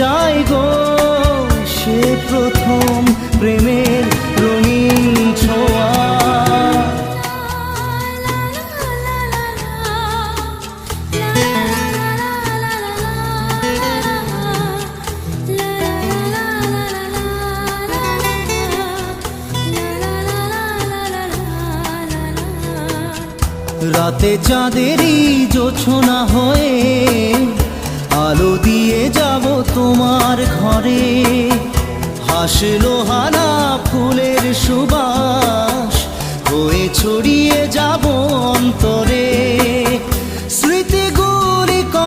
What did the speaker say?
যায় গো সে প্রথম প্রেমের রঙিন ছোঁয়া। রাতে চাঁদেরই জোছনা হয়ে আলো দিয়ে যাব তোমার ঘরে, হাসলো হার